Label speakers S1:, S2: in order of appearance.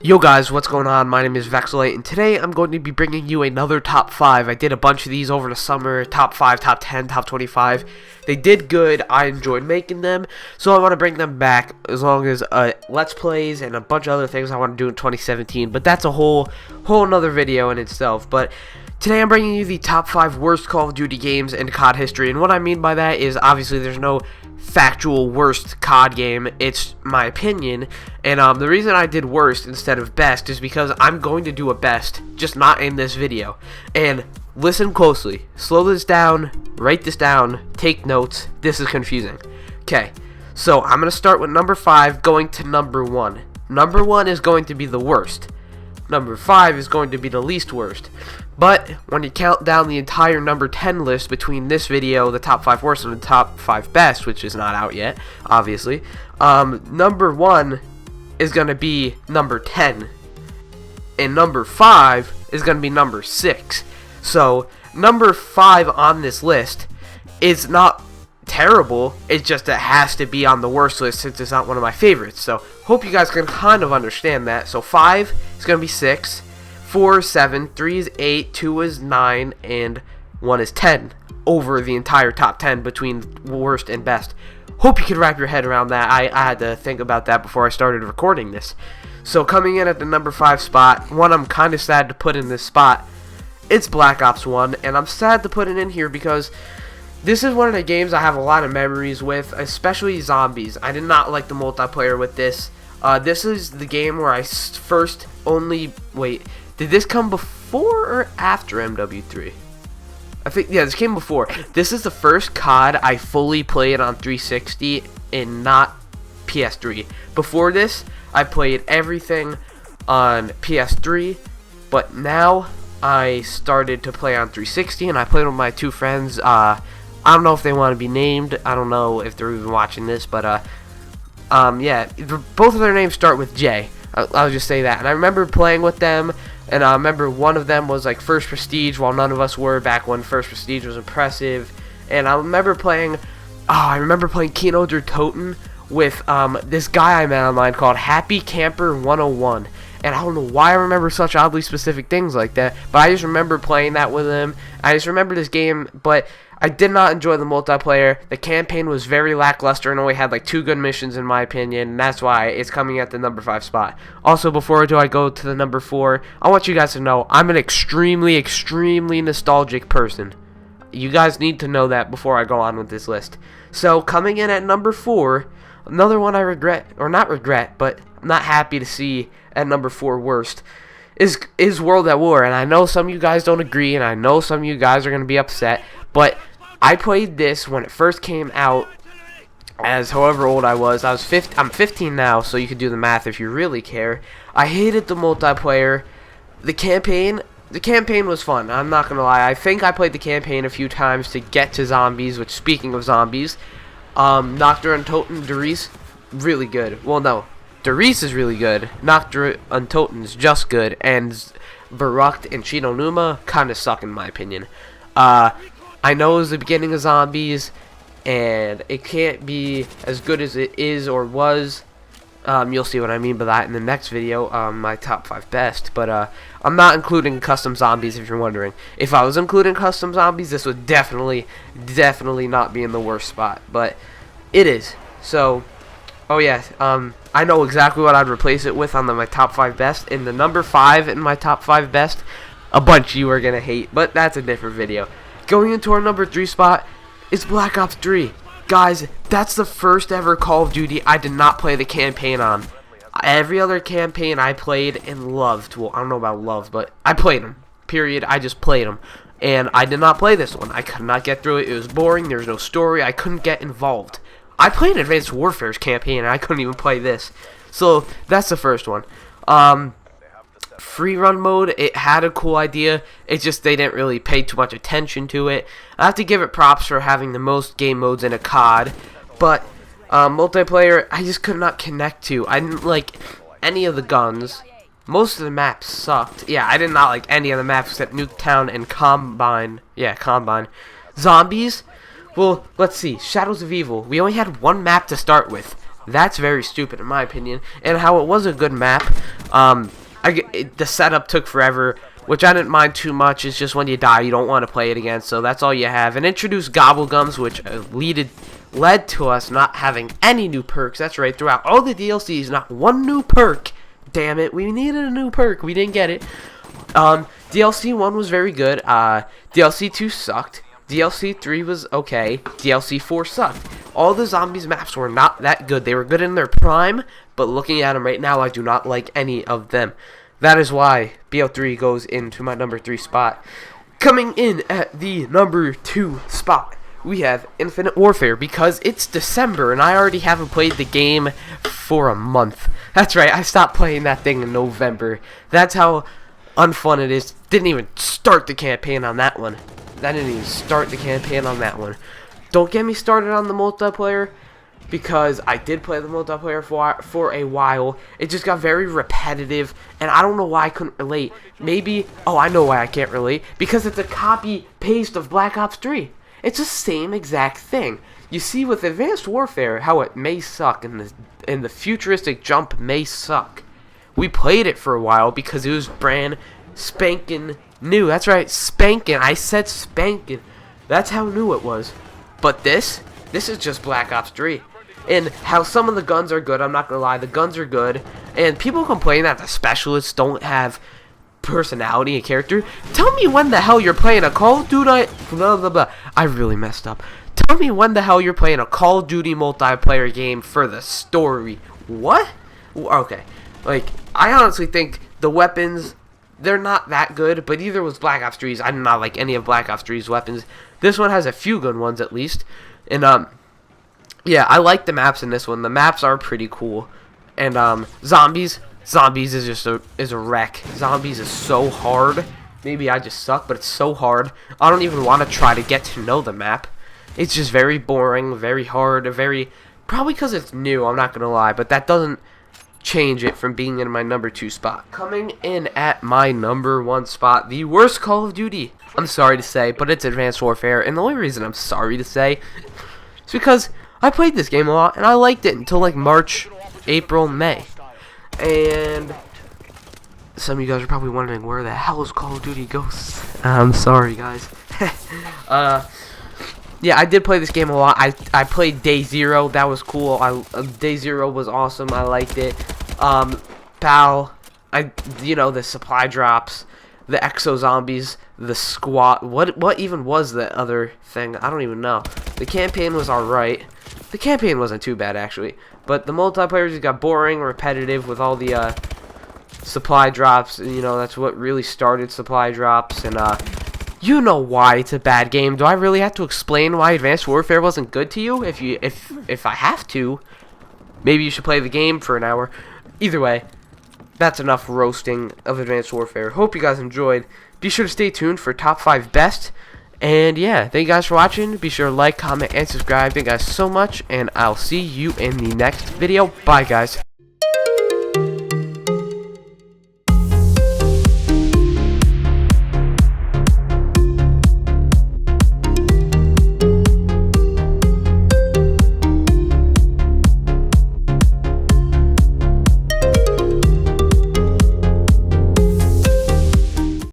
S1: Yo guys, what's going on? My name is Vexelite, and today I'm going to be bringing you another top 5. I did a bunch of these over the summer, top 5, top 10, top 25. They did good, I enjoyed making them, so I want to bring them back as long as Let's Plays and a bunch of other things I want to do in 2017, but that's a whole nother video in itself. But today I'm bringing you the top 5 worst Call of Duty games in COD history, and what I mean by that is obviously there's no factual worst COD game, it's my opinion, and the reason I did worst instead of best is because I'm going to do a best, just not in this video. And listen closely, slow this down, write this down, take notes, this is confusing. Okay, so I'm going to start with number 5 going to number 1. Number 1 is going to be the worst. Number 5 is going to be the least worst. But when you count down the entire number 10 list between this video, the top 5 worst, and the top 5 best, which is not out yet, obviously, number 1 is going to be number 10. And number 5 is going to be number 6. So, number 5 on this list is not terrible, it's just it has to be on the worst list since it's not one of my favorites. So hope you guys can kind of understand that. So 5 is going to be 6, 4 is 7, 3 is 8, 2 is 9, and 1 is 10 over the entire top 10 between worst and best. Hope you can wrap your head around that. I had to think about that before I started recording this. So coming in at the number 5 spot, one I'm kind of sad to put in this spot, it's Black Ops 1, and I'm sad to put it in here because this is one of the games I have a lot of memories with, especially zombies. I did not like the multiplayer with this. This is the game where I first only... Wait, did this come before or after MW3? I think, yeah, this came before. This is the first COD I fully played on 360 and not PS3. Before this, I played everything on PS3, but now I started to play on 360, and I played with my two friends. I don't know if they want to be named. I don't know if they're even watching this, but yeah, both of their names start with J. I'll just say that. And I remember playing with them, and I remember one of them was like First Prestige, while none of us were back when First Prestige was impressive. And I remember playing, Kino der Toten with this guy I met online called Happy Camper 101. And I don't know why I remember such oddly specific things like that, but I just remember playing that with him. I just remember this game, but I did not enjoy the multiplayer. The campaign was very lackluster and only had like 2 good missions in my opinion, and that's why it's coming at the number 5 spot. Also, before I go to the number 4, I want you guys to know I'm an extremely nostalgic person. You guys need to know that before I go on with this list. So, coming in at number 4, another one I regret, or not regret, but I'm not happy to see at number 4 worst, is World at War. And I know some of you guys don't agree, and I know some of you guys are going to be upset, but I played this when it first came out, as however old I was. I'm 15 now, so you can do the math if you really care. I hated the multiplayer. The campaign was fun, I'm not going to lie. I think I played the campaign a few times to get to zombies, which, speaking of zombies, Noctur und Toten, Doris, really good. Well, no, Doris is really good. Noctur und Toten is just good, and Verrückt and Chino Numa kind of suck in my opinion. I know it was the beginning of zombies, and it can't be as good as it is or was. You'll see what I mean by that in the next video, my top 5 best. But I'm not including custom zombies, if you're wondering. If I was including custom zombies, this would definitely not be in the worst spot. But it is. So, oh yeah, I know exactly what I'd replace it with on my top 5 best. In the number 5 in my top 5 best, a bunch of you are going to hate, but that's a different video. Going into our number 3 spot is Black Ops 3. Guys, that's the first ever Call of Duty I did not play the campaign on. Every other campaign I played and loved. Well, I don't know about loved, but I played them. Period. I just played them. And I did not play this one. I could not get through it. It was boring. There was no story. I couldn't get involved. I played Advanced Warfare's campaign, and I couldn't even play this. So, that's the first one. Free run mode, it had a cool idea, it's just they didn't really pay too much attention to it. I have to give it props for having the most game modes in a COD, but multiplayer I just could not connect to. I didn't like any of the guns. Most of the maps sucked. Yeah, I did not like any of the maps except Nuketown and Combine. Yeah, Combine. Zombies, well, let's see, Shadows of Evil, we only had one map to start with. That's very stupid in my opinion. And how it was a good map, the setup took forever, which I didn't mind too much. It's just when you die, you don't want to play it again, so that's all you have. And introduced Gobblegums, which led to us not having any new perks. That's right, throughout all the DLCs, not one new perk. Damn it, we needed a new perk. We didn't get it. DLC 1 was very good. DLC 2 sucked. DLC 3 was okay. DLC 4 sucked. All the zombies maps were not that good. They were good in their prime, but looking at them right now, I do not like any of them. That is why BO3 goes into my number 3 spot. Coming in at the number 2 spot, we have Infinite Warfare, because it's December and I already haven't played the game for a month. That's right, I stopped playing that thing in November. That's how unfun it is. Didn't even start the campaign on that one. Don't get me started on the multiplayer, because I did play the multiplayer for a while. It just got very repetitive, and I don't know why I couldn't relate. Maybe, oh, I know why I can't relate. Because it's a copy-paste of Black Ops 3. It's the same exact thing. You see, with Advanced Warfare, how it may suck, and the futuristic jump may suck. We played it for a while because it was brand spanking new. That's right, spanking. I said spanking. That's how new it was. But this is just Black Ops 3. And how some of the guns are good, I'm not gonna lie, the guns are good. And people complain that the specialists don't have personality and character. Tell me when the hell you're playing a Call of Duty, blah, blah, blah. I really messed up. Tell me when the hell you're playing a Call of Duty multiplayer game for the story. What? Okay. Like, I honestly think the weapons, they're not that good, but either was Black Ops 3's. I do not like any of Black Ops 3's weapons. This one has a few good ones at least. And yeah, I like the maps in this one. The maps are pretty cool. And zombies is just a wreck. Zombies is so hard. Maybe I just suck, but it's so hard. I don't even want to try to get to know the map. It's just very boring, very hard, probably because it's new, I'm not gonna lie, but that doesn't change it from being in my number 2 spot. Coming in at my number 1 spot, the worst Call of Duty. I'm sorry to say, but it's Advanced Warfare, and the only reason I'm sorry to say is because I played this game a lot, and I liked it until like March, April, May. And some of you guys are probably wondering, where the hell is Call of Duty Ghosts? I'm sorry, guys. Yeah, I did play this game a lot. I played Day Zero. That was cool. Day Zero was awesome. I liked it. PAL, the supply drops, the exo zombies, the squad. What even was the other thing? I don't even know. The campaign was alright. The campaign wasn't too bad actually, but the multiplayer just got boring, repetitive with all the supply drops. That's what really started supply drops, and you know why it's a bad game. Do I really have to explain why Advanced Warfare wasn't good to you? If I have to, maybe you should play the game for an hour. Either way, that's enough roasting of Advanced Warfare. Hope you guys enjoyed. Be sure to stay tuned for top 5 best. And yeah, thank you guys for watching. Be sure to like, comment, and subscribe. Thank you guys so much, and I'll see you in the next video. Bye, guys.